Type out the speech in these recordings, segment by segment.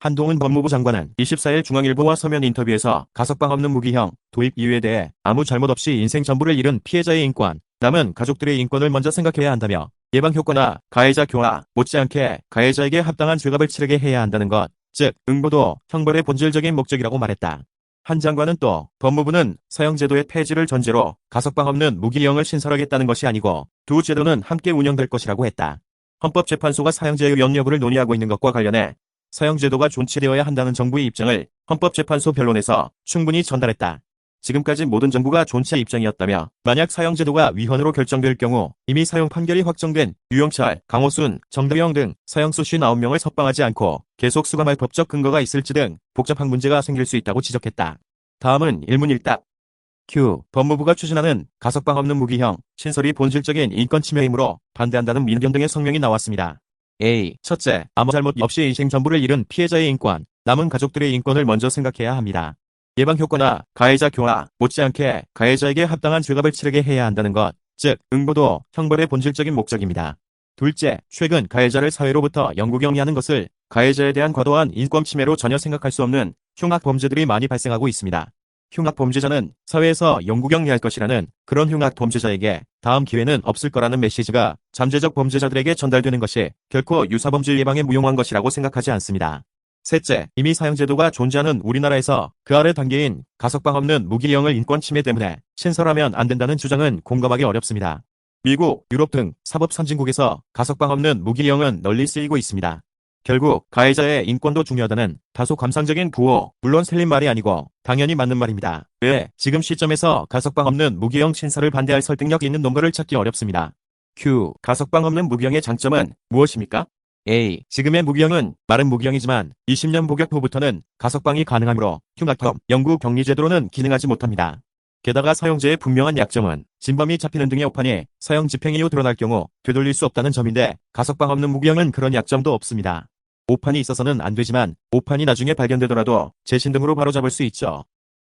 한동훈 법무부 장관은 24일 중앙일보와 서면 인터뷰에서 가석방 없는 무기형 도입 이유에 대해 아무 잘못 없이 인생 전부를 잃은 피해자의 인권, 남은 가족들의 인권을 먼저 생각해야 한다며 예방 효과나 가해자 교화 못지않게 가해자에게 합당한 죄값을 치르게 해야 한다는 것, 즉 응보도 형벌의 본질적인 목적이라고 말했다. 한 장관은 또 법무부는 사형제도의 폐지를 전제로 가석방 없는 무기형을 신설하겠다는 것이 아니고 두 제도는 함께 운영될 것이라고 했다. 헌법재판소가 사형제의 의원 여부를 논의하고 있는 것과 관련해 사형제도가 존치되어야 한다는 정부의 입장을 헌법재판소 변론에서 충분히 전달했다. 지금까지 모든 정부가 존치의 입장이었다며 만약 사형제도가 위헌으로 결정될 경우 이미 사형 판결이 확정된 유영철, 강호순, 정대영 등 사형수 59명을 석방하지 않고 계속 수감할 법적 근거가 있을지 등 복잡한 문제가 생길 수 있다고 지적했다. 다음은 일문일답. Q. 법무부가 추진하는 가석방 없는 무기형 신설이 본질적인 인권 침해이므로 반대한다는 민변 등의 성명이 나왔습니다. A. 첫째, 아무 잘못 없이 인생 전부를 잃은 피해자의 인권, 남은 가족들의 인권을 먼저 생각해야 합니다. 예방 효과나 가해자 교화 못지않게 가해자에게 합당한 죄값을 치르게 해야 한다는 것, 즉 응보도 형벌의 본질적인 목적입니다. 둘째, 최근 가해자를 사회로부터 영구격리하는 것을 가해자에 대한 과도한 인권 침해로 전혀 생각할 수 없는 흉악 범죄들이 많이 발생하고 있습니다. 흉악 범죄자는 사회에서 영구격리할 것이라는 그런 흉악 범죄자에게 다음 기회는 없을 거라는 메시지가 잠재적 범죄자들에게 전달되는 것이 결코 유사범죄 예방에 무용한 것이라고 생각하지 않습니다. 셋째, 이미 사형제도가 존재하는 우리나라에서 그 아래 단계인 가석방 없는 무기형을 인권 침해 때문에 신설하면 안 된다는 주장은 공감하기 어렵습니다. 미국, 유럽 등 사법 선진국에서 가석방 없는 무기형은 널리 쓰이고 있습니다. 결국 가해자의 인권도 중요하다는 다소 감상적인 부호, 물론 틀린 말이 아니고 당연히 맞는 말입니다. 왜 지금 시점에서 가석방 없는 무기형 신설을 반대할 설득력 있는 논거를 찾기 어렵습니다. Q. 가석방 없는 무기형의 장점은 무엇입니까? A. 지금의 무기형은 말은 무기형이지만 20년 복역 후부터는 가석방이 가능하므로 흉악범, 영구격리제도로는 기능하지 못합니다. 게다가 사형제의 분명한 약점은 진범이 잡히는 등의 오판이 사형 집행 이후 드러날 경우 되돌릴 수 없다는 점인데 가석방 없는 무기형은 그런 약점도 없습니다. 오판이 있어서는 안 되지만 오판이 나중에 발견되더라도 재신 등으로 바로잡을 수 있죠.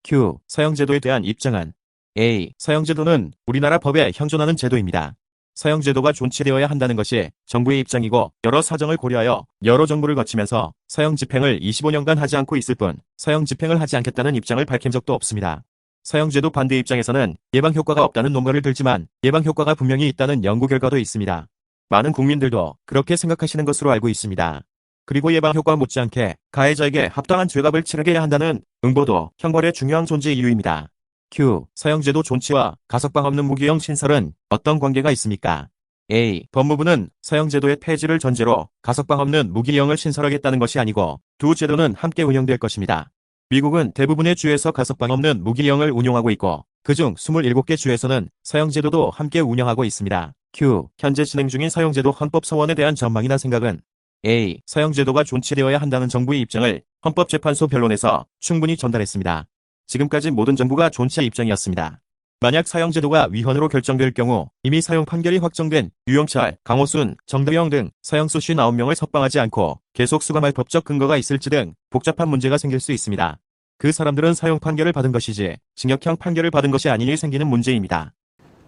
Q. 사형제도에 대한 입장은 A. 사형제도는 우리나라 법에 현존하는 제도입니다. 사형제도가 존치되어야 한다는 것이 정부의 입장이고 여러 사정을 고려하여 여러 정부를 거치면서 사형 집행을 25년간 하지 않고 있을 뿐 사형 집행을 하지 않겠다는 입장을 밝힌 적도 없습니다. 사형제도 반대 입장에서는 예방 효과가 없다는 논거를 들지만 예방 효과가 분명히 있다는 연구 결과도 있습니다. 많은 국민들도 그렇게 생각하시는 것으로 알고 있습니다. 그리고 예방 효과 못지않게 가해자에게 합당한 죄값을 치르게 한다는 응보도 형벌의 중요한 존재 이유입니다. Q. 사형제도 존치와 가석방 없는 무기형 신설은 어떤 관계가 있습니까? A. 법무부는 사형제도의 폐지를 전제로 가석방 없는 무기형을 신설하겠다는 것이 아니고 두 제도는 함께 운영될 것입니다. 미국은 대부분의 주에서 가석방 없는 무기형을 운용하고 있고 그중 27개 주에서는 사형제도도 함께 운영하고 있습니다. Q. 현재 진행 중인 사형제도 헌법소원에 대한 전망이나 생각은 A. 사형제도가 존치되어야 한다는 정부의 입장을 헌법재판소 변론에서 충분히 전달했습니다. 지금까지 모든 정부가 존치의 입장이었습니다. 만약 사형제도가 위헌으로 결정될 경우 이미 사형 판결이 확정된 유영철, 강호순, 정대영 등 사형수 59명을 석방하지 않고 계속 수감할 법적 근거가 있을지 등 복잡한 문제가 생길 수 있습니다. 그 사람들은 사형 판결을 받은 것이지 징역형 판결을 받은 것이 아니니 생기는 문제입니다.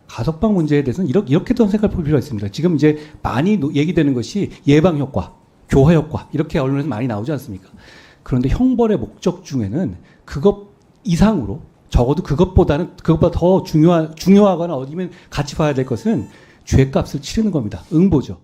가석방 문제에 대해서는 이렇게도 생각해 볼 필요가 있습니다. 지금 이제 많이 얘기되는 것이 예방 효과, 교화 효과 이렇게 언론에서 많이 나오지 않습니까? 그런데 형벌의 목적 중에는 그것 이상으로 적어도 그것보다 더 중요하거나 어디면 같이 봐야 될 것은 죄값을 치르는 겁니다. 응보죠.